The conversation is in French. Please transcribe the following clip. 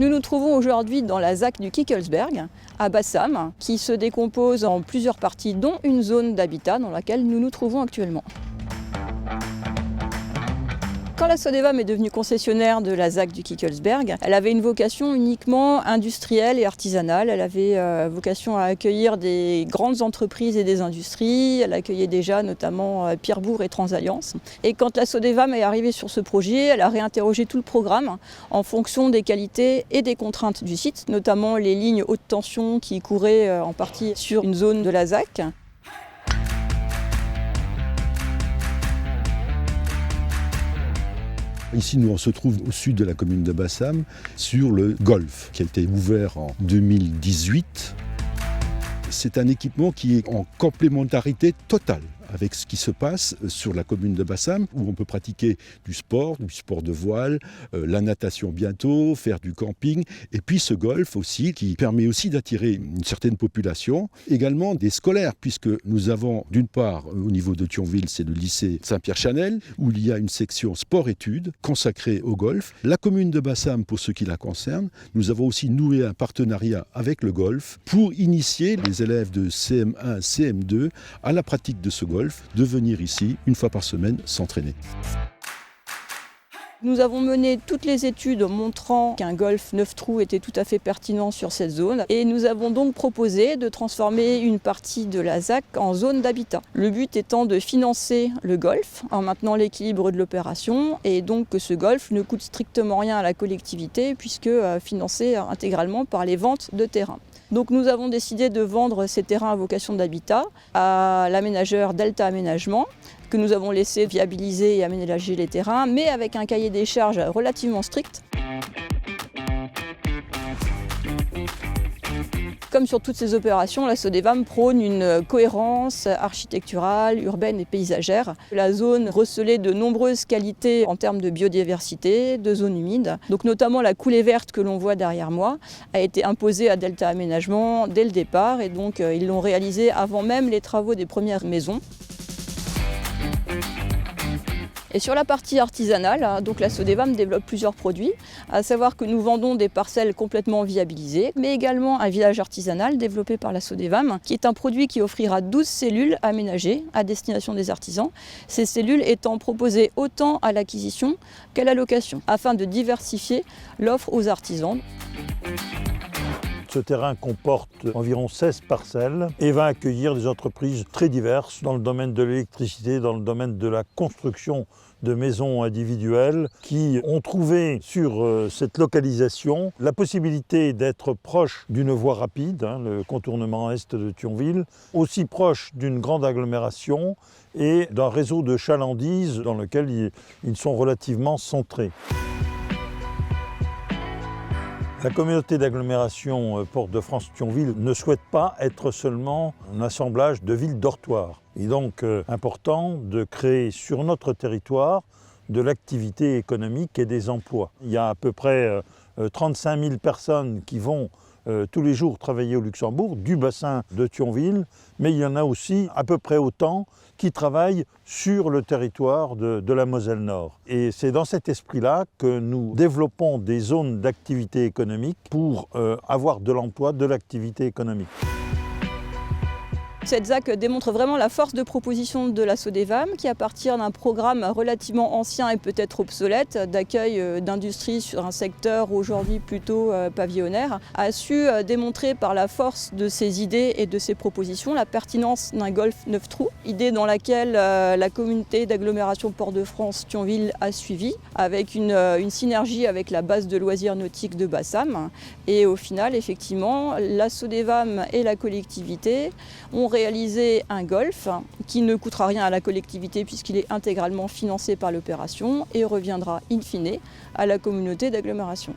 Nous nous trouvons aujourd'hui dans la ZAC du Kickelsberg, à Bassam, qui se décompose en plusieurs parties, dont une zone d'habitat dans laquelle nous nous trouvons actuellement. Quand la Sodevam est devenue concessionnaire de la ZAC du Kickelsberg, elle avait une vocation uniquement industrielle et artisanale. Elle avait vocation à accueillir des grandes entreprises et des industries. Elle accueillait déjà notamment Pierrebourg et Transalliance. Et quand la Sodevam est arrivée sur ce projet, elle a réinterrogé tout le programme en fonction des qualités et des contraintes du site, notamment les lignes haute tension qui couraient en partie sur une zone de la ZAC. Ici, nous, on se trouve au sud de la commune de Bassam, sur le golfe, qui a été ouvert en 2018. C'est un équipement qui est en complémentarité totale avec ce qui se passe sur la commune de Bassam, où on peut pratiquer du sport de voile, la natation bientôt, faire du camping, et puis ce golf aussi, qui permet aussi d'attirer une certaine population, également des scolaires, puisque nous avons d'une part, au niveau de Thionville, c'est le lycée Saint-Pierre-Chanel, où il y a une section sport-études consacrée au golf. La commune de Bassam, pour ce qui la concerne, nous avons aussi noué un partenariat avec le golf pour initier les élèves de CM1, CM2 à la pratique de ce golf, de venir ici une fois par semaine s'entraîner. Nous avons mené toutes les études montrant qu'un golf 9 trous était tout à fait pertinent sur cette zone et nous avons donc proposé de transformer une partie de la ZAC en zone d'habitat. Le but étant de financer le golf en maintenant l'équilibre de l'opération et donc que ce golf ne coûte strictement rien à la collectivité puisque financé intégralement par les ventes de terrains. Donc nous avons décidé de vendre ces terrains à vocation d'habitat à l'aménageur Delta Aménagement, que nous avons laissé viabiliser et aménager les terrains, mais avec un cahier des charges relativement strict. Comme sur toutes ces opérations, la Sodevam prône une cohérence architecturale, urbaine et paysagère. La zone recelait de nombreuses qualités en termes de biodiversité, de zones humides. Donc notamment la coulée verte que l'on voit derrière moi a été imposée à Delta Aménagement dès le départ et donc ils l'ont réalisée avant même les travaux des premières maisons. Et sur la partie artisanale, donc la Sodevam développe plusieurs produits, à savoir que nous vendons des parcelles complètement viabilisées, mais également un village artisanal développé par la Sodevam, qui est un produit qui offrira 12 cellules aménagées à destination des artisans, ces cellules étant proposées autant à l'acquisition qu'à la location, afin de diversifier l'offre aux artisans. Ce terrain comporte environ 16 parcelles et va accueillir des entreprises très diverses dans le domaine de l'électricité, dans le domaine de la construction de maisons individuelles qui ont trouvé sur cette localisation la possibilité d'être proche d'une voie rapide, le contournement est de Thionville, aussi proche d'une grande agglomération et d'un réseau de chalandises dans lequel ils sont relativement centrés. La communauté d'agglomération Port-de-France-Thionville ne souhaite pas être seulement un assemblage de villes dortoirs. Il est donc important de créer sur notre territoire de l'activité économique et des emplois. Il y a à peu près 35 000 personnes qui vont tous les jours travailler au Luxembourg, du bassin de Thionville, mais il y en a aussi à peu près autant qui travaillent sur le territoire de la Moselle-Nord. Et c'est dans cet esprit-là que nous développons des zones d'activité économique pour avoir de l'emploi, de l'activité économique. Cette ZAC démontre vraiment la force de proposition de la Sodevam qui, à partir d'un programme relativement ancien et peut-être obsolète d'accueil d'industrie sur un secteur aujourd'hui plutôt pavillonnaire, a su démontrer par la force de ses idées et de ses propositions la pertinence d'un golf 9 trous, idée dans laquelle la communauté d'agglomération Port-de-France-Thionville a suivi, avec une synergie avec la base de loisirs nautiques de Bassam. Et au final, effectivement, la Sodevam et la collectivité ont réaliser un golf qui ne coûtera rien à la collectivité puisqu'il est intégralement financé par l'opération et reviendra in fine à la communauté d'agglomération.